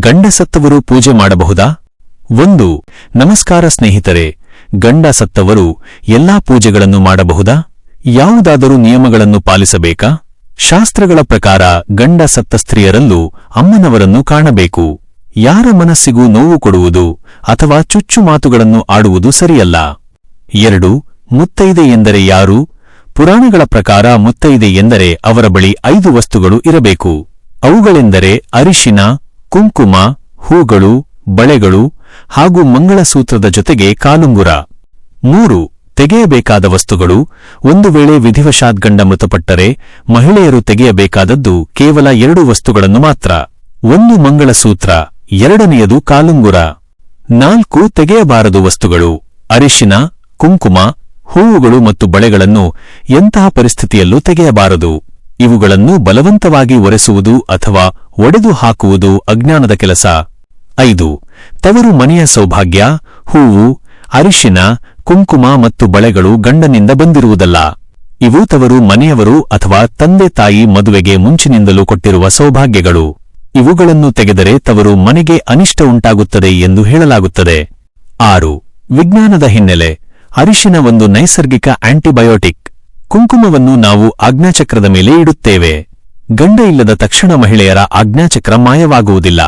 ಗಂಡ ಸತ್ತವರು ಪೂಜೆ ಮಾಡಬಹುದಾ? 1. ನಮಸ್ಕಾರ ಸ್ನೇಹಿತರೆ, ಗಂಡ ಸತ್ತವರು ಎಲ್ಲಾ ಪೂಜೆಗಳನ್ನು ಮಾಡಬಹುದಾ? ಯಾವುದಾದರೂ ನಿಯಮಗಳನ್ನು ಪಾಲಿಸಬೇಕಾ? ಶಾಸ್ತ್ರಗಳ ಪ್ರಕಾರ ಗಂಡ ಸತ್ತ ಸ್ತ್ರೀಯರಲ್ಲೂ ಅಮ್ಮನವರನ್ನು ಕಾಣಬೇಕು. ಯಾರ ಮನಸ್ಸಿಗೂ ನೋವು ಕೊಡುವುದು ಅಥವಾ ಚುಚ್ಚು ಮಾತುಗಳನ್ನು ಆಡುವುದು ಸರಿಯಲ್ಲ. 2. ಮುತ್ತೈದೆ ಎಂದರೆ ಯಾರು? ಪುರಾಣಗಳ ಪ್ರಕಾರ ಮುತ್ತೈದೆ ಎಂದರೆ ಅವರ ಬಳಿ 5 ವಸ್ತುಗಳು ಇರಬೇಕು. ಅವುಗಳೆಂದರೆ ಅರಿಶಿನ, ಕುಂಕುಮ, ಹೂಗಳು, ಬಳೆಗಳು ಹಾಗೂ ಮಂಗಳಸೂತ್ರದ ಜೊತೆಗೆ ಕಾಲುಂಗುರ. 3. ತೆಗೆಯಬೇಕಾದ ವಸ್ತುಗಳು. ಒಂದು ವೇಳೆ ವಿಧಿವಶಾತ್ ಗಂಡ ಮೃತಪಟ್ಟರೆ ಮಹಿಳೆಯರು ತೆಗೆಯಬೇಕಾದದ್ದು ಕೇವಲ 2 ವಸ್ತುಗಳನ್ನು ಮಾತ್ರ. 1 ಮಂಗಳಸೂತ್ರ, 2ನೇಯದು ಕಾಲುಂಗುರ. 4 ತೆಗೆಯಬಾರದು ವಸ್ತುಗಳು. ಅರಿಶಿನ, ಕುಂಕುಮ, ಹೂವುಗಳು ಮತ್ತು ಬಳೆಗಳನ್ನು ಎಂತಹ ಪರಿಸ್ಥಿತಿಯಲ್ಲೂ ತೆಗೆಯಬಾರದು. ಇವುಗಳನ್ನು ಬಲವಂತವಾಗಿ ಒರೆಸುವುದು ಅಥವಾ ಒಡೆದು ಹಾಕುವುದು ಅಜ್ಞಾನದ ಕೆಲಸ. 5. ತವರು ಮನೆಯ ಸೌಭಾಗ್ಯ. ಹೂವು, ಅರಿಶಿನ, ಕುಂಕುಮ ಮತ್ತು ಬಳೆಗಳು ಗಂಡನಿಂದ ಬಂದಿರುವುದಲ್ಲ. ಇವು ತವರು ಮನೆಯವರು ಅಥವಾ ತಂದೆ ತಾಯಿ ಮದುವೆಗೆ ಮುಂಚಿನಿಂದಲೂ ಕೊಟ್ಟಿರುವ ಸೌಭಾಗ್ಯಗಳು. ಇವುಗಳನ್ನು ತೆಗೆದರೆ ತವರು ಮನೆಗೆ ಅನಿಷ್ಟ ಉಂಟಾಗುತ್ತದೆ ಎಂದು ಹೇಳಲಾಗುತ್ತದೆ. 6. ವಿಜ್ಞಾನದ ಹಿನ್ನೆಲೆ. ಅರಿಶಿನ ಒಂದು ನೈಸರ್ಗಿಕ ಆಂಟಿಬಯೋಟಿಕ್. ಕುಂಕುಮವನ್ನು ನಾವು ಆಜ್ಞಾಚಕ್ರದ ಮೇಲೆ ಇಡುತ್ತೇವೆ. ಗಂಡ ಇಲ್ಲದ ತಕ್ಷಣ ಮಹಿಳೆಯರ ಆಜ್ಞಾಚಕ್ರ ಮಾಯವಾಗುವುದಿಲ್ಲ.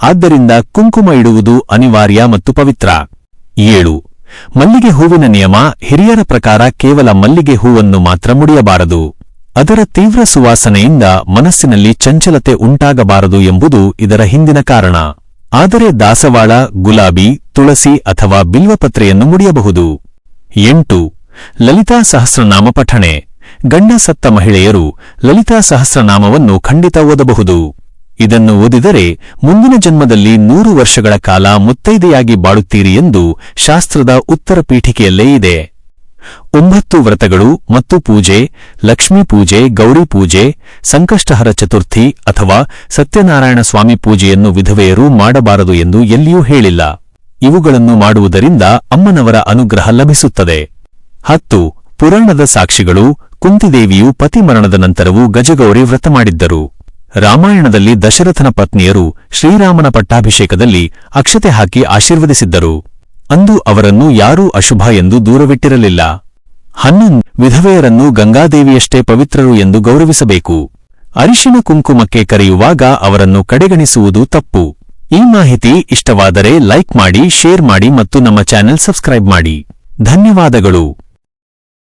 ಆದ್ದರಿಂದ ಕುಂಕುಮ ಇಡುವುದು ಅನಿವಾರ್ಯ ಮತ್ತು ಪವಿತ್ರ. 7. ಮಲ್ಲಿಗೆ ಹೂವಿನ ನಿಯಮ. ಹಿರಿಯರ ಪ್ರಕಾರ ಕೇವಲ ಮಲ್ಲಿಗೆ ಹೂವನ್ನು ಮಾತ್ರ ಮುಡಿಯಬಾರದು. ಅದರ ತೀವ್ರ ಸುವಾಸನೆಯಿಂದ ಮನಸ್ಸಿನಲ್ಲಿ ಚಂಚಲತೆ ಉಂಟಾಗಬಾರದು ಎಂಬುದು ಇದರ ಹಿಂದಿನ ಕಾರಣ. ಆದರೆ ದಾಸವಾಳ, ಗುಲಾಬಿ, ತುಳಸಿ ಅಥವಾ ಬಿಲ್ವಪತ್ರೆಯನ್ನು ಮುಡಿಯಬಹುದು. 8. ಲಲಿತಾ ಸಹಸ್ರನಾಮ ಪಠಣೆ. ಗಂಡ ಸತ್ತ ಮಹಿಳೆಯರು ಲಲಿತಾ ಸಹಸ್ರನಾಮವನ್ನು ಖಂಡಿತ ಓದಬಹುದು. ಇದನ್ನು ಓದಿದರೆ ಮುಂದಿನ ಜನ್ಮದಲ್ಲಿ 100 ವರ್ಷಗಳ ಕಾಲ ಮುತ್ತೈದೆಯಾಗಿ ಬಾಳುತ್ತೀರಿ ಎಂದು ಶಾಸ್ತ್ರದ ಉತ್ತರ ಪೀಠಿಕೆಯಲ್ಲೇ ಇದೆ. 9 ವ್ರತಗಳು ಮತ್ತು ಪೂಜೆ. ಲಕ್ಷ್ಮೀ ಪೂಜೆ, ಗೌರಿ ಪೂಜೆ, ಸಂಕಷ್ಟಹರ ಚತುರ್ಥಿ ಅಥವಾ ಸತ್ಯನಾರಾಯಣ ಸ್ವಾಮಿ ಪೂಜೆಯನ್ನು ವಿಧವೆಯರು ಮಾಡಬಾರದು ಎಂದು ಎಲ್ಲಿಯೂ ಹೇಳಿಲ್ಲ. ಇವುಗಳನ್ನು ಮಾಡುವುದರಿಂದ ಅಮ್ಮನವರ ಅನುಗ್ರಹ ಲಭಿಸುತ್ತದೆ. 10. ಪುರಾಣದ ಸಾಕ್ಷಿಗಳು. ಕುಂತಿದೇವಿಯು ಪತಿ ಮರಣದ ನಂತರವೂ ಗಜಗೌರಿ ವ್ರತ ಮಾಡಿದ್ದರು. ರಾಮಾಯಣದಲ್ಲಿ ದಶರಥನ ಪತ್ನಿಯರು ಶ್ರೀರಾಮನ ಪಟ್ಟಾಭಿಷೇಕದಲ್ಲಿ ಅಕ್ಷತೆ ಹಾಕಿ ಆಶೀರ್ವದಿಸಿದ್ದರು. ಅಂದು ಅವರನ್ನು ಯಾರೂ ಅಶುಭ ಎಂದು ದೂರವಿಟ್ಟಿರಲಿಲ್ಲ. 11. ವಿಧವೆಯರನ್ನು ಗಂಗಾದೇವಿಯಷ್ಟೇ ಪವಿತ್ರರು ಎಂದು ಗೌರವಿಸಬೇಕು. ಅರಿಶಿನ ಕುಂಕುಮಕ್ಕೆ ಕರೆಯುವಾಗ ಅವರನ್ನು ಕಡೆಗಣಿಸುವುದು ತಪ್ಪು. ಈ ಮಾಹಿತಿ ಇಷ್ಟವಾದರೆ ಲೈಕ್ ಮಾಡಿ, ಶೇರ್ ಮಾಡಿ ಮತ್ತು ನಮ್ಮ ಚಾನೆಲ್ ಸಬ್ಸ್ಕ್ರೈಬ್ ಮಾಡಿ. ಧನ್ಯವಾದಗಳು.